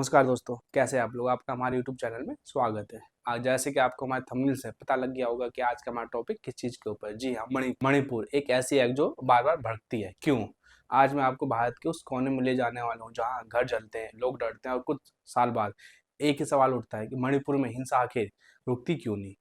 नमस्कार दोस्तों, कैसे हैं आप लोग। आपका हमारे YouTube चैनल में स्वागत है। आज जैसे कि आपको हमारे थंबनेल से पता लग गया होगा कि आज का हमारा टॉपिक किस चीज़ के ऊपर। जी हाँ, मणिपुर एक ऐसी है जो बार बार भड़कती है। क्यों? आज मैं आपको भारत के उस कोने में ले जाने वाला हूँ जहाँ घर जलते हैं, लोग डरते हैं और कुछ साल बाद एक ही सवाल उठता है कि मणिपुर में हिंसा आखिर रुकती क्यों नहीं।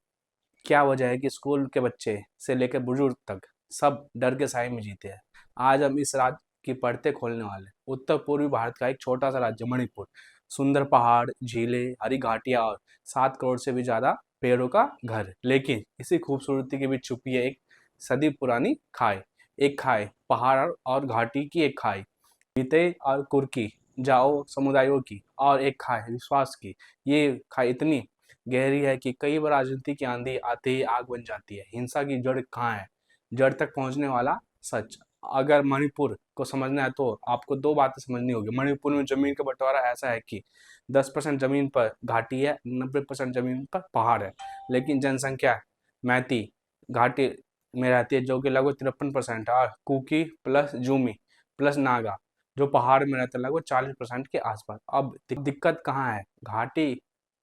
क्या वजह है कि स्कूल के बच्चे से लेकर बुजुर्ग तक सब डर के साए में जीते हैं। आज हम इस राज्य की परतें खोलने वाले हैं। उत्तर पूर्वी भारत का एक छोटा सा राज्य मणिपुर, सुंदर पहाड़, झीलें, हरी घाटियां और 7 करोड़ से भी ज्यादा पेड़ों का घर। लेकिन इसी खूबसूरती के बीच छुपी है एक सदी पुरानी खाई। एक खाई पहाड़ और घाटी की, एक खाई बीते और कुर्की जाओ समुदायों की, और एक खाई विश्वास की। ये खाई इतनी गहरी है कि कई बार राजनीति की आंधी आते ही आग बन जाती है। हिंसा की जड़ कहाँ है? जड़ तक पहुंचने वाला सच। अगर मणिपुर को समझना है तो आपको दो बातें समझनी होगी। मणिपुर में जमीन का बंटवारा ऐसा है कि 10% जमीन पर घाटी है, 90% जमीन पर पहाड़ है। लेकिन जनसंख्या मैती घाटी में रहती है, जो कि लगभग 53% है, और कुकी प्लस जूमी प्लस नागा जो पहाड़ में रहते हैं लगभग 40% के आसपास। अब दिक्कत कहाँ है? घाटी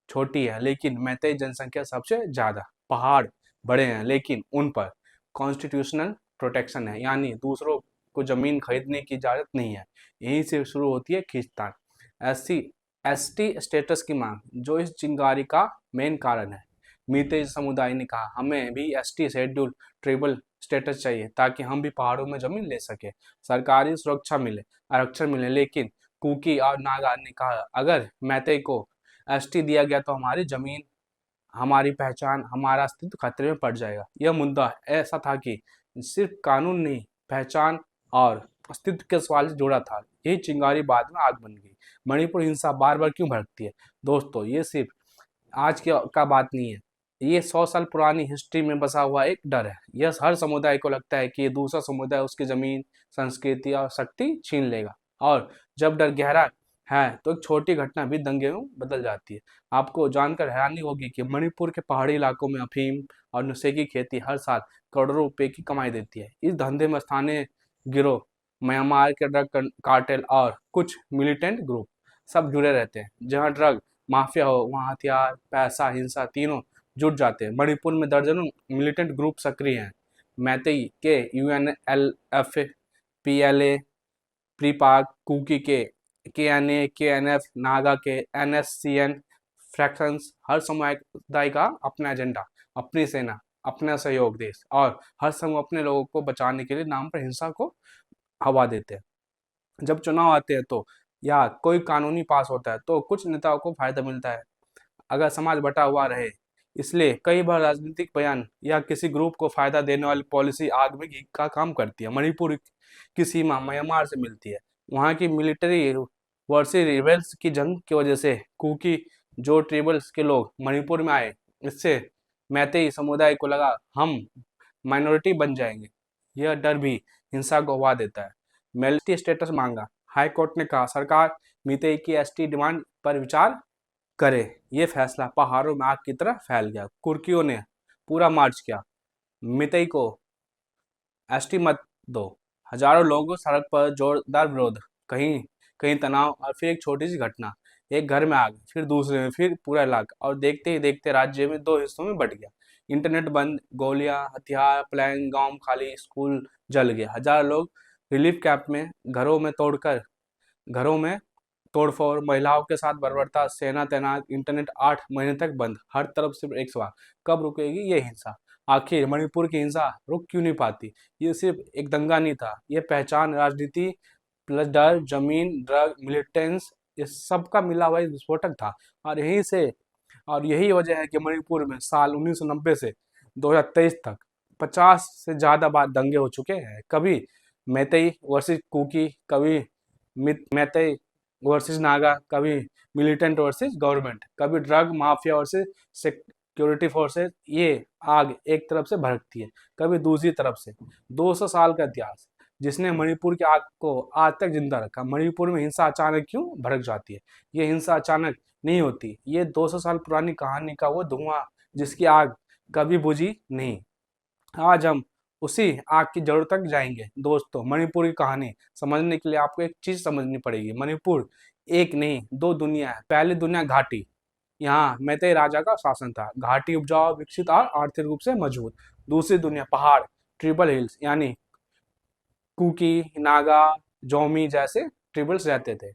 छोटी है लेकिन मैतेई जनसंख्या सबसे ज्यादा। पहाड़ बड़े हैं लेकिन उन पर कॉन्स्टिट्यूशनल प्रोटेक्शन है, यानी दूसरों को जमीन खरीदने की इजाजत नहीं है। यहीं से शुरू होती है खींचतान। एससी एसटी स्टेटस की मांग जो इस चिंगारी का मेन कारण है। मीतेई समुदाय ने कहा हमें भी एसटी शेड्यूल ट्राइबल स्टेटस चाहिए ताकि हम भी पहाड़ों में जमीन ले सके, सरकारी सुरक्षा मिले, आरक्षण मिले। लेकिन कुकी और नागा ने कहा अगर मैतेई को एसटी दिया गया तो हमारी जमीन, हमारी पहचान, हमारा अस्तित्व खतरे में पड़ जाएगा। यह मुद्दा ऐसा था कि सिर्फ कानून नहीं, पहचान और अस्तित्व के सवाल से जुड़ा था। यही चिंगारी बाद में आग बन गई। मणिपुर हिंसा बार बार क्यों भड़कती है? दोस्तों, ये सिर्फ आज के का बात नहीं है। ये 100 साल पुरानी हिस्ट्री में बसा हुआ एक डर है। यह हर समुदाय को लगता है कि ये दूसरा समुदाय उसकी जमीन, संस्कृति और शक्ति छीन लेगा। और जब डर गहरा है तो एक छोटी घटना भी दंगे में बदल जाती है। आपको जानकर हैरानी होगी कि मणिपुर के पहाड़ी इलाकों में अफीम और नशे की खेती हर साल करोड़ों रुपए की कमाई देती है। इस धंधे में स्थानीय गिरोह, म्यांमार के ड्रग कार्टेल और कुछ मिलिटेंट ग्रुप सब जुड़े रहते हैं। जहां ड्रग माफिया हो वहां हथियार, पैसा, हिंसा तीनों जुट जाते हैं। मणिपुर में दर्जनों मिलिटेंट ग्रुप सक्रिय हैं। मैतेई के यूएनएलएफ, पीएलए, प्रीपाक, कुकी के एनए, केएनएफ, नागा के एनएससीएन फ्रैक्शंस। हर समुदाय का अपना एजेंडा, अपनी सेना, अपना सहयोग देश, और हर समूह अपने लोगों को बचाने के लिए नाम पर हिंसा को हवा देते हैं। जब चुनाव आते हैं तो या कोई कानूनी पास होता है तो कुछ नेताओं को फायदा मिलता है। अगर समाज बटा हुआ रहे, इसलिए कई बार राजनीतिक बयान या किसी ग्रुप को फायदा देने वाली पॉलिसी आग में घी का काम करती है। मणिपुर की सीमा म्यांमार से मिलती है। वहाँ की मिलिट्री वर्सेस रिबेल्स की जंग की वजह से कुकी जो ट्राइबल्स के लोग मणिपुर में आए, इससे मैतेई समुदाय को लगा हम माइनॉरिटी बन जाएंगे। यह डर भी हिंसा को हवा देता है। मेल्टी स्टेटस मांगा। हाई कोर्ट ने कहा सरकार मीतेई की एसटी डिमांड पर विचार करे। ये फैसला पहाड़ों में आग की तरह फैल गया। कुर्कियों ने पूरा मार्च किया, मितई को एसटी मत दो। हजारों लोगों सड़क पर, जोरदार विरोध, कहीं कहीं तनाव, और फिर एक छोटी सी घटना, एक घर में आग, फिर दूसरे में, फिर पूरा इलाका, और देखते ही देखते राज्य में दो हिस्सों में बंट गया। इंटरनेट बंद, गोलियां, हथियार, प्लेन, गांव खाली, स्कूल जल गए। हजार लोग रिलीफ कैंप में, घरों में तोड़फोड़, महिलाओं के साथ बर्बरता, सेना तैनात, इंटरनेट 8 महीने तक बंद। हर तरफ सिर्फ एक सवाल, कब रुकेगी ये हिंसा? आखिर मणिपुर की हिंसा रुक क्यों नहीं पाती? ये सिर्फ एक दंगा नहीं था, ये पहचान, राजनीति प्लस डर, जमीन, ड्रग, मिलिटेंस, इस सब का मिला हुआ एक विस्फोटक था। और यही वजह है कि मणिपुर में साल 1990 से 2023 तक 50 से ज्यादा बार दंगे हो चुके हैं। कभी मैतेई वर्सेस कुकी, कभी मैतेई वर्सेस नागा, कभी मिलिटेंट वर्सेस गवर्नमेंट, कभी drug mafia versus security forces. ये आग एक तरफ से भड़कती है, कभी दूसरी तरफ से। 200 साल का इतिहास जिसने मणिपुर की आग को आज तक जिंदा रखा। मणिपुर में हिंसा अचानक क्यों भड़क जाती है? ये हिंसा अचानक नहीं होती, ये 200 साल पुरानी कहानी का वो धुआं जिसकी आग कभी बुझी नहीं। आज हम उसी आग की जड़ तक जाएंगे। दोस्तों, मणिपुर की कहानी समझने के लिए आपको एक चीज समझनी पड़ेगी। मणिपुर एक नहीं दो दुनिया है। पहली दुनिया घाटी, यहाँ मैतेई राजा का शासन था। घाटी उपजाऊ, विकसित और आर्थिक रूप से मजबूत। दूसरी दुनिया पहाड़, ट्रिपल हिल्स, यानी कुकी, नागा, जोमी जैसे ट्रिबल्स रहते थे।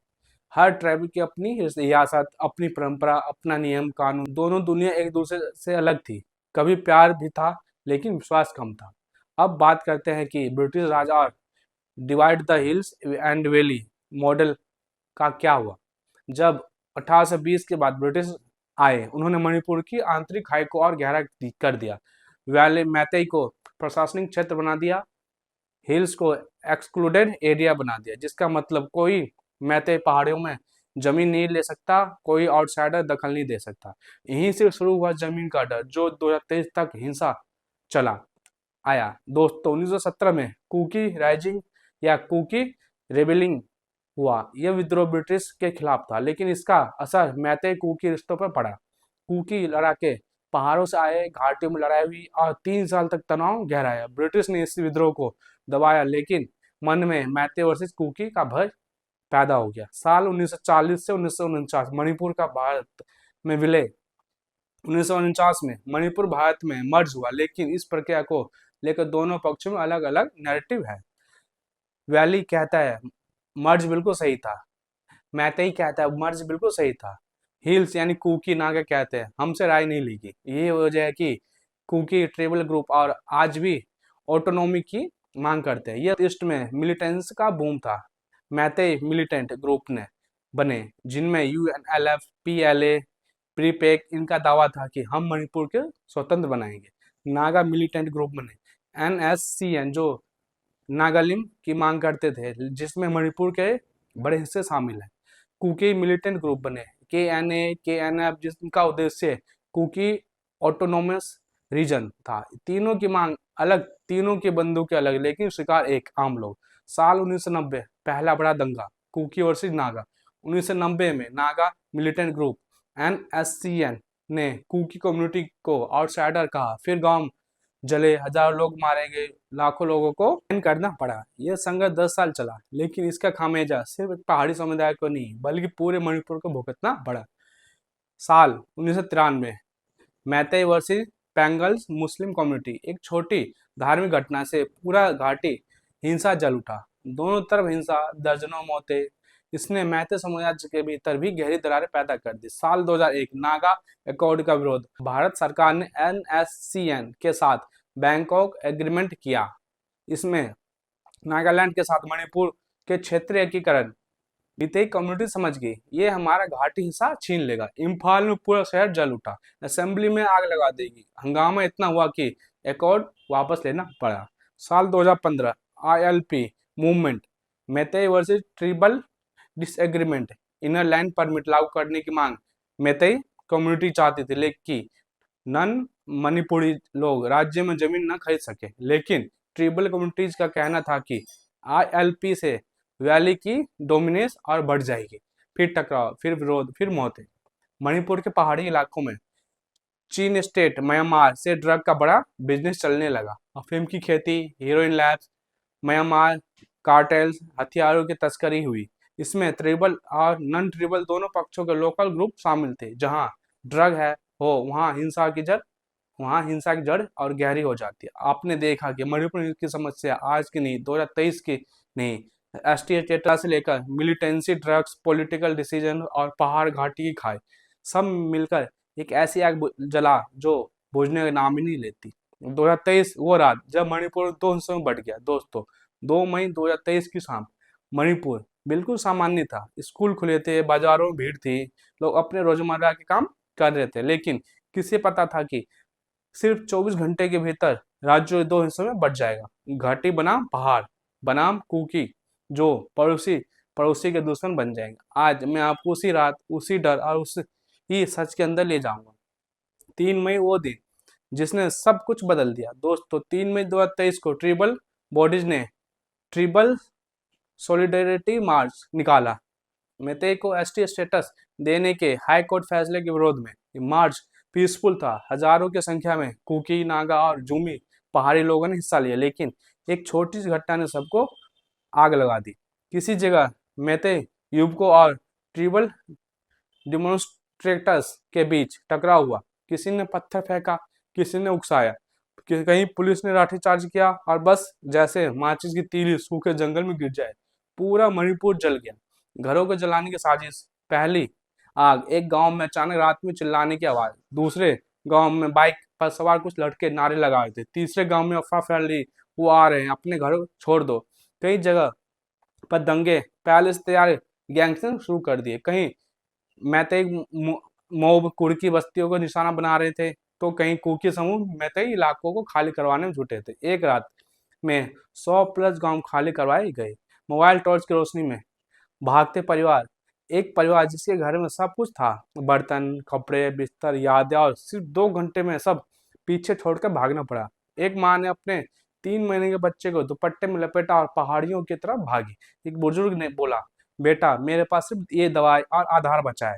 हर ट्राइब की अपनी रियासत, अपनी परंपरा, अपना नियम कानून। दोनों दुनिया एक दूसरे से अलग थी। कभी प्यार भी था, लेकिन विश्वास कम था। अब बात करते हैं कि ब्रिटिश राजा और divide the hills and valley model का क्या हुआ। जब 1820 के बाद ब्रिटिश आए, उन्होंने मणिपुर की आंतरिक खाई को और गहरा कर दिया। वैली मैतेई को प्रशासनिक क्षेत्र बना दिया, हिल्स को एक्सक्लूडेड एरिया बना दिया, जिसका मतलब कोई मैतेई पहाड़ियों में जमीन नहीं ले सकता, कोई आउटसाइडर दखल नहीं दे सकता। यहीं से शुरू हुआ जमीन का डर, जो 2023 तक हिंसा चला आया। दोस्तों 1917 में कुकी राइजिंग या कुकी रेबेलिंग हुआ। यह विद्रोह ब्रिटिश के खिलाफ था, लेकिन इसका असर मैतेई कुकी रिश्तों पर पड़ा। कुकी लड़ाके पहाड़ों से आए, घाटियों में लड़ाई हुई और 3 साल तक तनाव गहराया। ब्रिटिश ने इस विद्रोह को दबाया, लेकिन मन में मैतेई वर्सेस कुकी का भय पैदा हो गया। साल 1940 से 1949 मणिपुर का भारत में विलय। 1949 में मणिपुर भारत में मर्ज हुआ, लेकिन इस प्रक्रिया को लेकर दोनों पक्षों में अलग अलग नैरेटिव है। वैली कहता है मर्ज बिल्कुल सही था, मैतेई कहता है मर्ज बिल्कुल सही था। हिल्स यानी कुकी नागा कहते हैं हमसे राय नहीं ली गई। ये वजह है कि कुकी ट्राइबल ग्रुप और आज भी ऑटोनॉमी की मांग करते हैं। यह ईस्ट में मिलिटेंस का बूम था। मैतेई मिलिटेंट ग्रुप ने बने, जिनमें यूएनएलएफ, पीएलए, प्रीपेक, इनका दावा था कि हम मणिपुर के स्वतंत्र बनाएंगे। नागा मिलिटेंट ग्रुप बने, एनएससीएन, जो नागालिम की मांग करते थे, जिसमें मणिपुर के बड़े हिस्से शामिल हैं। कुकी मिलिटेंट ग्रुप बने, केएनए, केएनएफ, जिसका उद्देश्य कुकी ऑटोनोमस रीजन था। तीनों की मांग अलग, तीनों की बंदूकें अलग, लेकिन शिकार एक, आम लोग। साल 1990 पहला बड़ा दंगा, कुकी वर्सेस नागा। 1990 में नागा मिलिटेंट ग्रुप एनएससीएन ने कुकी कम्युनिटी को आउटसाइडर कहा। फिर गांव जले, हजारों लोग मारे गए, लाखों लोगों को करना पड़ा। यह संघर्ष 10 साल चला, लेकिन इसका खामियाजा सिर्फ एक पहाड़ी समुदाय को नहीं, बल्कि पूरे मणिपुर को भुगतना पड़ा। साल 1993 मैतेई वर्सेस पेंगल्स मुस्लिम कम्युनिटी। एक छोटी धार्मिक घटना से पूरा घाटी हिंसा जल उठा। दोनों तरफ हिंसा, दर्जनों मौतें। इसने मैतेई समुदाय के भीतर भी गहरी दरारें पैदा कर दी। साल 2001 नागा अकॉर्ड का विरोध। भारत सरकार ने एनएससीएन के साथ बैंकॉक एग्रीमेंट किया। इसमें नागालैंड के साथ मणिपुर के क्षेत्रीय एकीकरण। बीते कम्युनिटी समझ गई ये हमारा घाटी हिस्सा छीन लेगा। इम्फाल में पूरा शहर जल उठा, असेंबली में आग लगा देगी। हंगामा इतना हुआ कि अकॉर्ड वापस लेना पड़ा। साल 2015 ILP movement, Meitei versus tribal disagreement, inner line permit लागू करने की मांग मैतेई कम्युनिटी चाहती थी, लेकिन नन मणिपुरी लोग राज्य में जमीन न खरीद सके। लेकिन ट्रिबल कम्युनिटीज का कहना था कि आईएलपी से वैली की डोमिनेंस और बढ़ जाएगी। फिर टकराव, फिर विरोध, फिर मौतें। मणिपुर के पहाड़ी इलाकों में चीन स्टेट म्यांमार से ड्रग का बड़ा बिजनेस चलने लगा। अफीम की खेती, हीरोइन लैब्स, म्यांमार कार्टेल्स, हथियारों की तस्करी हुई। इसमें ट्रिबल और नन ट्रिबल दोनों पक्षों के लोकल ग्रुप शामिल थे। जहां ड्रग है हो वहां हिंसा की जड़ और गहरी हो जाती है। आपने देखा कि मणिपुर की समस्या आज की नहीं, 2023 की नहीं, एसटी स्टेटस से लेकर मिलिटेंसी, ड्रग्स, पॉलिटिकल डिसीजन और पहाड़ घाटी की खाई, सब मिलकर एक ऐसी आग जला जो बुझने का नाम ही नहीं लेती। 2023 वो रात जब मणिपुर दो हिस्सों में बट गया। दोस्तों 2 मई 2023 की शाम मणिपुर बिल्कुल सामान्य था। स्कूल खुले थे, बाजारों में भीड़ थी, लोग अपने रोजमर्रा के काम कर रहे थे। लेकिन किसे पता था कि सिर्फ 24 घंटे के भीतर राज्य 2 हिस्सों में बट जाएगा। घाटी बनाम पहाड़, बनाम कुकी, जो पड़ोसी पड़ोसी के दुश्मन बन जाएंगे। आज मैं आपको उसी रात, उसी डर और उस ही सच के अंदर ले जाऊंगा। 3 मई वो दिन जिसने सब कुछ बदल दिया। दोस्तों 3 मई 2023 को ट्रिबल बॉडीज ने ट्रिबल सॉलिडेरिटी मार्च निकाला। मैतेई को एसटी स्टेटस देने के हाई कोर्ट फैसले के विरोध में। ये मार्च पीसफुल था। हजारों की संख्या में कुकी, नागा और जूमी पहाड़ी लोगों ने हिस्सा लिया, लेकिन एक छोटी सी घटना ने सबको आग लगा दी। किसी जगह मैतेई युवकों और ट्रिबल डिमोन्स्ट्रेटर्स के बीच टकराव हुआ। किसी ने पत्थर फेंका, किसी ने उकसाया, कहीं पुलिस ने लाठीचार्ज किया और बस जैसे माचिस की तीली सूखे जंगल में गिर जाए, पूरा मणिपुर जल गया। घरों को जलाने की साजिश, पहली आग एक गांव में अचानक रात में चिल्लाने की आवाज, दूसरे गांव में बाइक पर सवार कुछ लड़के नारे लगा रहे थे, तीसरे गांव में अफवाह फैल रही, वो आ रहे हैं, अपने घर छोड़ दो। कई जगह पर दंगे पहले से तैयार गैंगस्टर शुरू कर दिए। कहीं मैतेई मोब कुर्की बस्तियों को निशाना बना रहे थे, तो कहीं कुकी समूह मैतेई इलाकों को खाली करवाने में जुटे थे। एक रात में 100+ गांव खाली करवाए गए। मोबाइल टॉर्च की रोशनी में भागते परिवार, एक परिवार जिसके घर में सब कुछ था, बर्तन, कपड़े, बिस्तर, यादें, और सिर्फ 2 घंटे में सब पीछे छोड़कर भागना पड़ा। एक माँ ने अपने 3 महीने के बच्चे को दुपट्टे में लपेटा और पहाड़ियों की तरफ भागी। एक बुजुर्ग ने बोला, बेटा मेरे पास सिर्फ ये दवाई और आधार बचा है,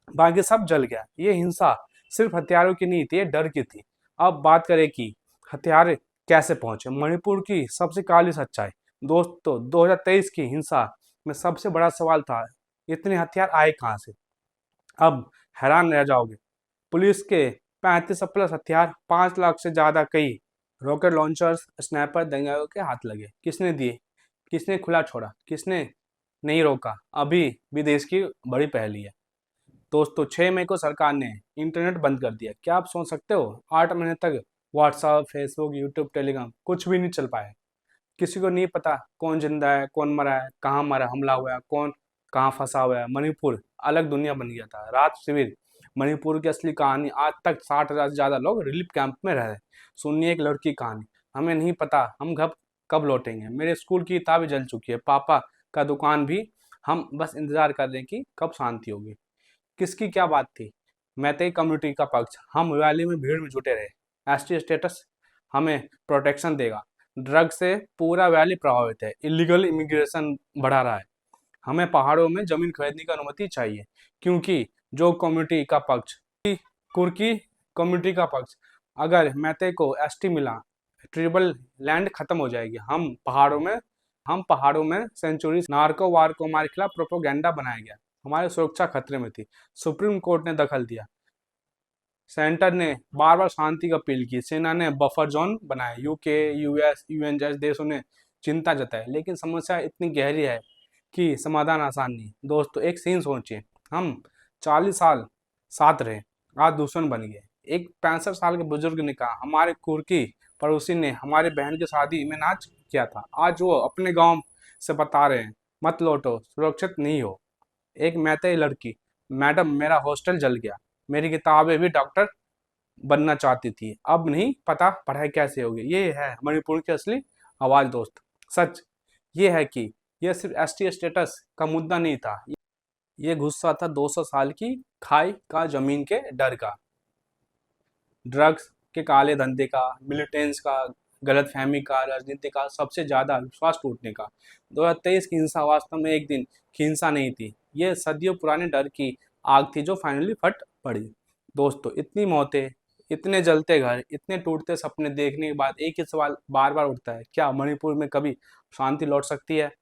बाकी सब जल गया। ये हिंसा सिर्फ हथियारों की नहीं थी, ये डर की थी। अब बात करें कि हथियार कैसे पहुंचे। मणिपुर की सबसे काली सच्चाई दोस्तों, 2023 की हिंसा में सबसे बड़ा सवाल था, इतने हथियार आए कहाँ से। अब हैरान रह जाओगे, पुलिस के 35+ हथियार, 5 लाख से ज्यादा, कई रॉकेट लॉन्चर्स, स्नाइपर दंगाइयों के हाथ लगे। किसने दिए, किसने खुला छोड़ा, किसने नहीं रोका, अभी भी देश की बड़ी पहेली है। दोस्तों 6 मई को सरकार ने इंटरनेट बंद कर दिया। क्या आप सोच सकते हो, 8 महीने तक व्हाट्सएप, फेसबुक, यूट्यूब, टेलीग्राम कुछ भी नहीं चल पाया। किसी को नहीं पता कौन जिंदा है, कौन मरा है, कहाँ मरा, हमला हुआ है, कौन कहाँ फंसा हुआ है। मणिपुर अलग दुनिया बन गया था। रात शिविर, मणिपुर की असली कहानी। आज तक 60,000 से ज्यादा लोग रिलीफ कैंप में रहे। सुनिए एक लड़की की कहानी, हमें नहीं पता हम घर कब लौटेंगे, मेरे स्कूल की किताबें जल चुकी है, पापा का दुकान भी, हम बस इंतजार कर रहे हैं कि कब शांति होगी। किसकी क्या बात थी, मैतेई कम्युनिटी का पक्ष, हम रैली में भीड़ में जुटे रहे, एसटी स्टेटस हमें प्रोटेक्शन देगा। ड्रग से पूरा वैली प्रभावित है, इलीगल इमिग्रेशन बढ़ा रहा है, हमें पहाड़ों में जमीन खरीदने की अनुमति चाहिए। क्योंकि जो कम्युनिटी का पक्ष, कुर्की कम्युनिटी का पक्ष, अगर मैतेई को एसटी मिला, ट्रिबल लैंड खत्म हो जाएगी। हम पहाड़ों में सेंचुरी नार्को वार को हमारे खिलाफ प्रोपोगेंडा बनाया गया, हमारी सुरक्षा खतरे में थी। सुप्रीम कोर्ट ने दखल दिया, सेंटर ने बार बार शांति की अपील की, सेना ने बफर जोन बनाए, यूके, यूएस, यूएन जैसे देशों ने चिंता जताई, लेकिन समस्या इतनी गहरी है कि समाधान आसान नहीं। दोस्तों एक सीन सोचिए, हम 40 साल साथ रहे, आज दुश्मन बन गए। एक 65 साल के बुजुर्ग ने कहा, हमारे कुर्की पड़ोसी ने हमारी बहन की शादी में नाच किया था, आज वो अपने गांव से बता रहे हैं मत लौटो, सुरक्षित नहीं हो। एक मैतेई लड़की, मैडम मेरा हॉस्टल जल गया, मेरी किताबें भी डॉक्टर बनना चाहती थी, अब नहीं पता पढ़ाई कैसे होगी। ये है मणिपुर की असली आवाज दोस्त। सच ये है कि यह सिर्फ एसटी स्टेटस का मुद्दा नहीं था, ये गुस्सा था 200 साल की खाई का, जमीन के डर का, ड्रग्स के काले धंधे का, मिलिटेंस का, गलत फहमी का, राजनीति का, सबसे ज्यादा विश्वास टूटने का। 2023 की हिंसा वास्तव में एक दिन की हिंसा नहीं थी, ये सदियों पुराने डर की आग थी जो फाइनली फट पड़ी। दोस्तों इतनी मौतें, इतने जलते घर, इतने टूटते सपने देखने के बाद एक ही सवाल बार बार उठता है, क्या मणिपुर में कभी शांति लौट सकती है।